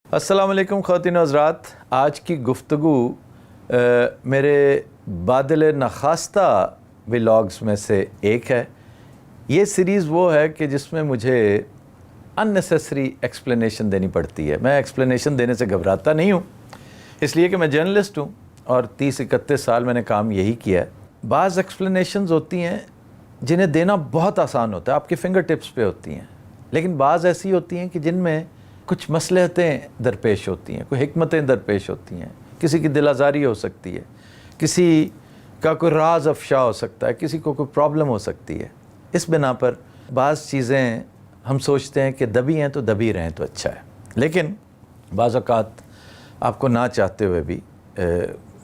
अस्सलाम वालेकुम ख़वातीन व हज़रात। आज की गुफ्तगू मेरे बादल नखास्ता व्लॉग्स में से एक है। ये सीरीज़ वो है कि जिसमें मुझे अननेसेसरी एक्सप्लेनेशन देनी पड़ती है। मैं एक्सप्लेनेशन देने से घबराता नहीं हूँ, इसलिए कि मैं जर्नलिस्ट हूँ और 30-31 साल मैंने काम यही किया है। बाज़ एक्सप्लेनेशंस होती हैं जिन्हें देना बहुत आसान होता है, आपके फिंगर टिप्स पे होती हैं, लेकिन बाज़ ऐसी होती हैं कि जिनमें कुछ मसलहतें दरपेश होती हैं, कोई हिकमतें दरपेश होती हैं, किसी की दिल आज़ारी हो सकती है, किसी का कोई राज अफशा हो सकता है, किसी को कोई प्रॉब्लम हो सकती है। इस बिना पर बाज़ चीज़ें हम सोचते हैं कि दबी हैं तो दबी रहें तो अच्छा है, लेकिन बाज़ औक़ात आपको ना चाहते हुए भी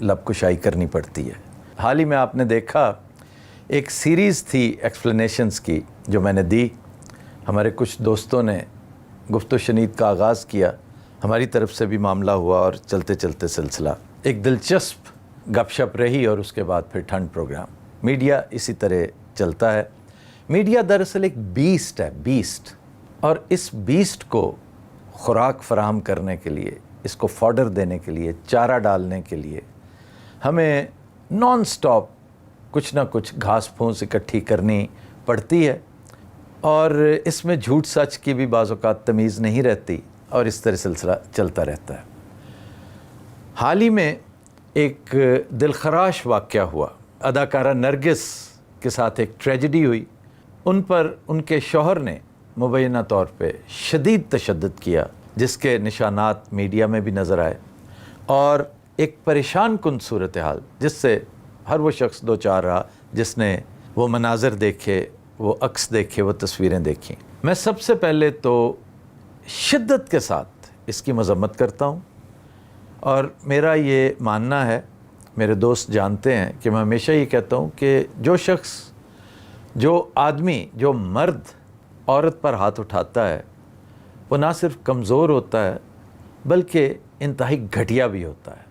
लब कुशाई करनी पड़ती है। हाल ही में आपने देखा एक सीरीज़ थी एक्सप्लेनेशंस की जो मैंने दी। हमारे कुछ दोस्तों ने गुफ्तो शनीद का आगाज़ किया, हमारी तरफ से भी मामला हुआ और चलते चलते सिलसिला एक दिलचस्प गपशप रही और उसके बाद फिर ठंड प्रोग्राम। मीडिया इसी तरह चलता है। मीडिया दरअसल एक बीस्ट है, बीस्ट, और इस बीस्ट को खुराक फराहम करने के लिए, इसको फॉडर देने के लिए, चारा डालने के लिए हमें नॉन स्टॉप कुछ ना कुछ घास फूस इकट्ठी करनी पड़ती है और इसमें झूठ सच की भी बाज़ औक़ात तमीज़ नहीं रहती और इस तरह सिलसिला चलता रहता है। हाल ही में एक दिलखराश वाक़या हुआ। अदाकारा नरगिस के साथ एक ट्रेजेडी हुई। उन पर उनके शौहर ने मुबैना तौर पे शदीद तशद्दुद किया, जिसके निशानात मीडिया में भी नज़र आए, और एक परेशान कुन सूरत हाल जिससे हर वो शख्स दो चार रहा जिसने वो मनाज़र देखे, वो अक्स देखे, वो तस्वीरें देखी। मैं सबसे पहले तो शिद्दत के साथ इसकी मज़म्मत करता हूँ और मेरा ये मानना है, मेरे दोस्त जानते हैं कि मैं हमेशा ये कहता हूँ कि जो शख्स, जो आदमी, जो मर्द औरत पर हाथ उठाता है वो ना सिर्फ कमज़ोर होता है बल्कि इंतहाई घटिया भी होता है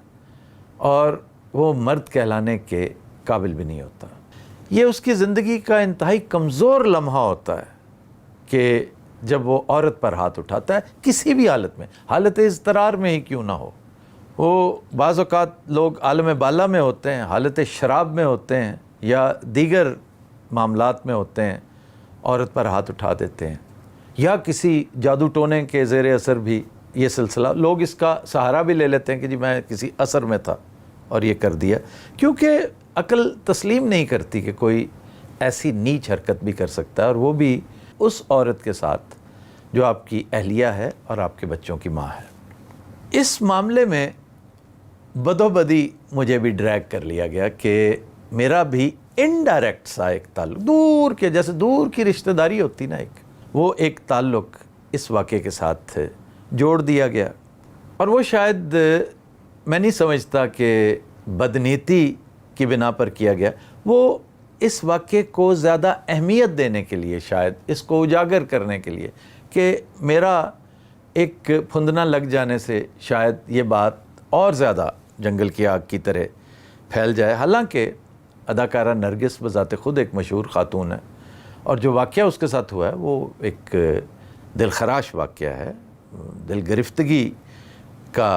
और वो मर्द कहलाने के काबिल भी नहीं होता। ये उसकी ज़िंदगी का इंतहाई कमज़ोर लम्हा होता है कि जब वो औरत पर हाथ उठाता है, किसी भी हालत में, हालत इज़्तिरार में ही क्यों ना हो। वो बाज़ औक़ात लोग आलम बाला में होते हैं, हालत शराब में होते हैं या दीगर मामलात में होते हैं, औरत पर हाथ उठा देते हैं, या किसी जादू टोने के ज़ेर असर भी ये सिलसिला, लोग इसका सहारा भी ले लेते हैं कि जी मैं किसी असर में था और ये कर दिया, क्योंकि अक्ल तस्लीम नहीं करती कि कोई ऐसी नीच हरकत भी कर सकता है, और वो भी उस औरत के साथ जो आपकी अहलिया है और आपके बच्चों की माँ है। इस मामले में बदोबदी मुझे भी ड्रैग कर लिया गया कि मेरा भी इनडायरेक्ट सा एक ताल्लुक, दूर के, जैसे दूर की रिश्तेदारी होती ना, वो एक ताल्लुक इस वाक़े के साथ जोड़ दिया गया। और वो शायद मैं नहीं समझता कि बदनीति की बिना पर किया गया, वो इस वाक़े को ज़्यादा अहमियत देने के लिए, शायद इसको उजागर करने के लिए कि मेरा एक फुंदना लग जाने से शायद ये बात और ज़्यादा जंगल की आग की तरह फैल जाए। हालांकि अदाकारा नरगिस बज़ाते ख़ुद एक मशहूर ख़ातून है और जो वाक़या उसके साथ हुआ है वो एक दिलखराश वाक़या है, दिल गिरफ्तगी का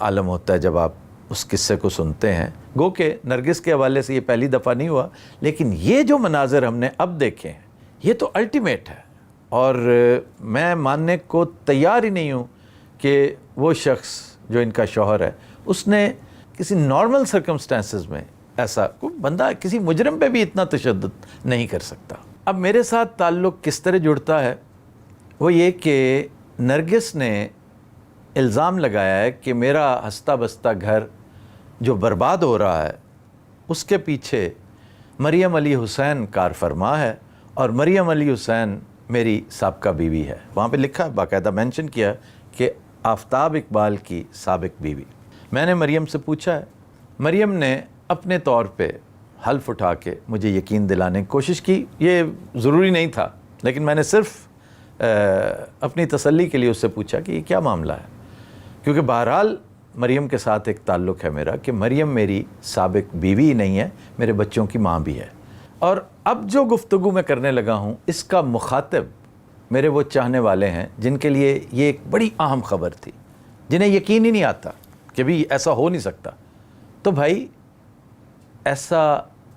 आलम होता है जब आप उस किस्से को सुनते हैं। गो के नरगिस के हवाले से ये पहली दफ़ा नहीं हुआ, लेकिन ये जो मनाज़र हमने अब देखे हैं ये तो अल्टीमेट है, और मैं मानने को तैयार ही नहीं हूँ कि वो शख्स जो इनका शौहर है उसने किसी नॉर्मल सर्कमस्टेंसेस में ऐसा, कोई बंदा किसी मुजरिम पे भी इतना तशद्दुद नहीं कर सकता। अब मेरे साथ ताल्लुक़ किस तरह जुड़ता है, वो ये कि नरगिस ने इल्ज़ाम लगाया है कि मेरा हंसता बसता घर जो बर्बाद हो रहा है उसके पीछे मरियम अली हुसैन कार फरमा है और मरियम अली हुसैन मेरी साबिक़ा बीवी है। वहाँ पे लिखा है, बाकायदा मेंशन किया कि आफ्ताब इकबाल की साबिक़ बीवी। मैंने मरियम से पूछा है, मरियम ने अपने तौर पे हल्फ उठा के मुझे यकीन दिलाने की कोशिश की। ये ज़रूरी नहीं था, लेकिन मैंने सिर्फ़ अपनी तसल्ली के लिए उससे पूछा कि ये क्या मामला है, क्योंकि बहरहाल मरियम के साथ एक ताल्लुक़ है मेरा कि मरियम मेरी साबिक़ बीवी ही नहीं है, मेरे बच्चों की माँ भी है। और अब जो गुफ्तगू मैं करने लगा हूँ इसका मुखातिब मेरे वो चाहने वाले हैं जिनके लिए ये एक बड़ी अहम ख़बर थी। जिन्हें यकीन ही नहीं आता कि भी ऐसा हो नहीं सकता। तो भाई ऐसा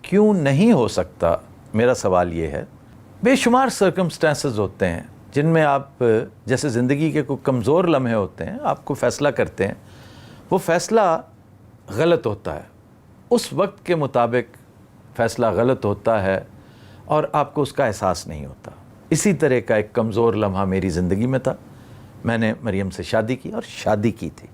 क्यों नहीं हो सकता, मेरा सवाल ये है। बेशुमार सर्कमस्टेंसेस होते हैं जिनमें आप, जैसे ज़िंदगी के कोई कमज़ोर लम्हे होते हैं, आपको फ़ैसला करते हैं, वो फ़ैसला गलत होता है, उस वक्त के मुताबिक फ़ैसला गलत होता है और आपको उसका एहसास नहीं होता। इसी तरह का एक कमज़ोर लम्हा मेरी ज़िंदगी में था। मैंने मरियम से शादी की और शादी की थी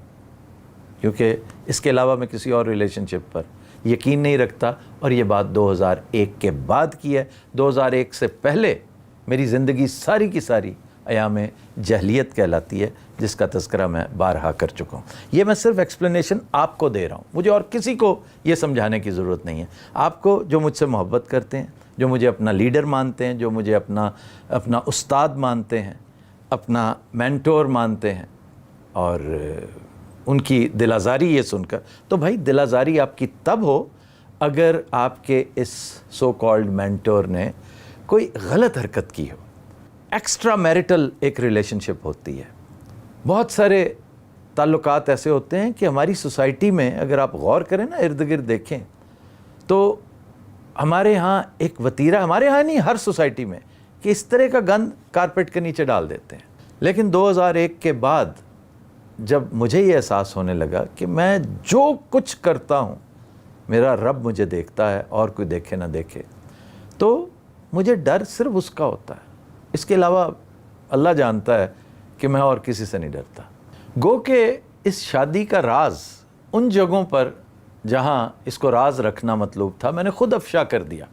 क्योंकि इसके अलावा मैं किसी और रिलेशनशिप पर यकीन नहीं रखता, और ये बात 2001 के बाद की है। 2001 से पहले मेरी ज़िंदगी सारी की सारी अयाम जहलियत कहलाती है, जिसका तज़किरा मैं बारहा कर चुका हूँ। ये मैं सिर्फ एक्सप्लेनेशन आपको दे रहा हूँ, मुझे और किसी को ये समझाने की ज़रूरत नहीं है। आपको जो मुझसे मोहब्बत करते हैं, जो मुझे अपना लीडर मानते हैं, जो मुझे अपना उस्ताद मानते हैं, अपना मेंटोर मानते हैं, और उनकी दिलाजारी ये सुनकर, तो भाई दिलाजारी आपकी तब हो अगर आपके इस सो कॉल्ड मेंटोर ने कोई गलत हरकत की हो। एक्स्ट्रा मैरिटल एक रिलेशनशिप होती है। बहुत सारे ताल्लुकात ऐसे होते हैं कि हमारी सोसाइटी में अगर आप गौर करें ना, इर्द गिर्द देखें, तो हमारे यहाँ एक वतीरा, हमारे यहाँ नहीं, हर सोसाइटी में, कि इस तरह का गंद कारपेट के नीचे डाल देते हैं। लेकिन 2001 के बाद जब मुझे ये एहसास होने लगा कि मैं जो कुछ करता हूँ मेरा रब मुझे देखता है और कोई देखे ना देखे, तो मुझे डर सिर्फ उसका होता है। इसके अलावा अल्लाह जानता है कि मैं और किसी से नहीं डरता। गो के इस शादी का राज उन जगहों पर जहाँ इसको राज रखना मतलूब था, मैंने खुद अफशा कर दिया,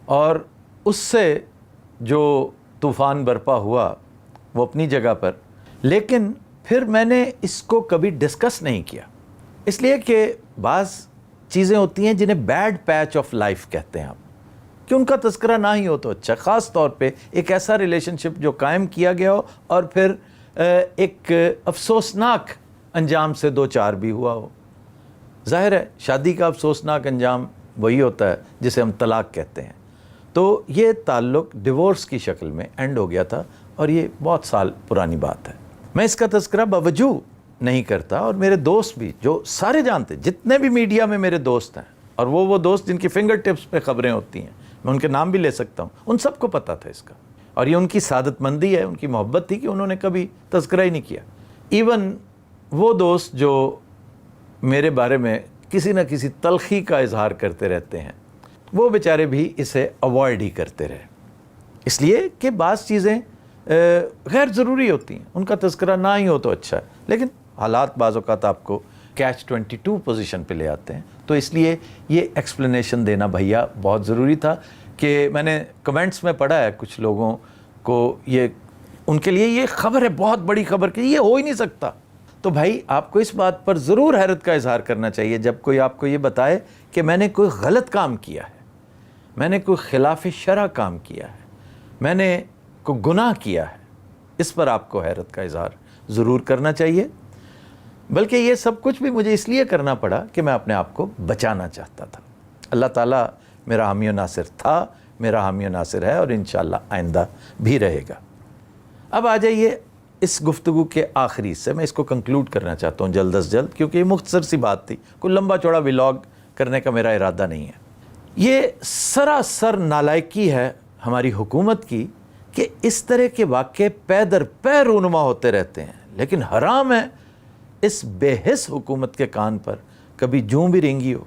और उससे जो तूफ़ान बरपा हुआ वो अपनी जगह पर, लेकिन फिर मैंने इसको कभी डिस्कस नहीं किया, इसलिए कि बाज़ चीज़ें होती हैं जिन्हें बैड पैच ऑफ लाइफ कहते हैं आप, कि उनका तज़किरा ना ही हो तो अच्छा। ख़ास तौर पे एक ऐसा रिलेशनशिप जो कायम किया गया हो और फिर एक अफसोसनाक अंजाम से दो चार भी हुआ हो। ज़ाहिर है शादी का अफसोसनाक अंजाम वही होता है जिसे हम तलाक कहते हैं। तो ये ताल्लुक़ डिवोर्स की शक्ल में एंड हो गया था, और ये बहुत साल पुरानी बात है। मैं इसका तज़किरा बावजूद नहीं करता, और मेरे दोस्त भी जो सारे जानते, जितने भी मीडिया में मेरे दोस्त हैं, और वो दोस्त जिनकी फिंगर टिप्स पे ख़बरें होती हैं, मैं उनके नाम भी ले सकता हूँ, उन सबको पता था इसका। और ये उनकी सादतमंदी है, उनकी मोहब्बत थी कि उन्होंने कभी तज़किरा ही नहीं किया। इवन वो दोस्त जो मेरे बारे में किसी न किसी तलखी का इजहार करते रहते हैं, वो बेचारे भी इसे अवॉइड ही करते रहे, इसलिए कि बाज़ चीज़ें गैर ज़रूरी होती हैं, उनका तज़किरा ना ही हो तो अच्छा है। लेकिन हालात बाज़ औक़ात आपको कैच 22 पोजीशन पे ले आते हैं, तो इसलिए ये एक्सप्लेनेशन देना भैया बहुत ज़रूरी था। कि मैंने कमेंट्स में पढ़ा है कुछ लोगों को, ये उनके लिए ये खबर है, बहुत बड़ी खबर, कि ये हो ही नहीं सकता। तो भाई आपको इस बात पर ज़रूर हैरत का इजहार करना चाहिए जब कोई आपको ये बताए कि मैंने कोई गलत काम किया है, मैंने कोई खिलाफ शरअ काम किया है, मैंने कोई गुनाह किया है। इस पर आपको हैरत का इजहार ज़रूर करना चाहिए। बल्कि ये सब कुछ भी मुझे इसलिए करना पड़ा कि मैं अपने आप को बचाना चाहता था। अल्लाह ताला मेरा हामी नासिर था, मेरा हामी नासिर है, और इंशाअल्लाह आइंदा भी रहेगा। अब आ जाइए इस गुफ्तगू के आखिरी से, मैं इसको कंक्लूड करना चाहता हूँ जल्द अज जल्द, क्योंकि ये मुख्तसर सी बात थी, कोई लंबा चौड़ा व्लॉग करने का मेरा इरादा नहीं है। ये सरासर नालायकी है हमारी हुकूमत की कि इस तरह के वाक़े पै दर पै रूनुमा होते रहते हैं, लेकिन हराम है इस बेहिस हुकूमत के कान पर कभी जूं भी रेंगी हो।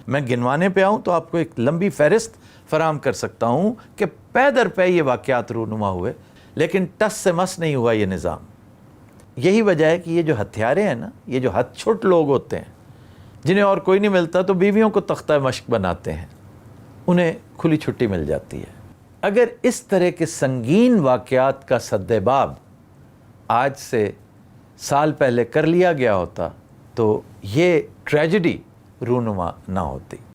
मैं गिनवाने पे आऊँ तो आपको एक लंबी फहरिस्त फराम कर सकता हूँ कि पै दर पै ये वाक़यात रूनुमा हुए, लेकिन टस से मस नहीं हुआ ये निज़ाम। यही वजह है कि ये जो हथियारे हैं ना, ये जो हथछुट लोग होते हैं जिन्हें और कोई नहीं मिलता तो बीवियों को तख्ता मश्क बनाते हैं, उन्हें खुली छुट्टी मिल जाती है। अगर इस तरह के संगीन वाक़यात का सद्देबाब आज से साल पहले कर लिया गया होता तो ये ट्रेजेडी रूनुमा ना होती।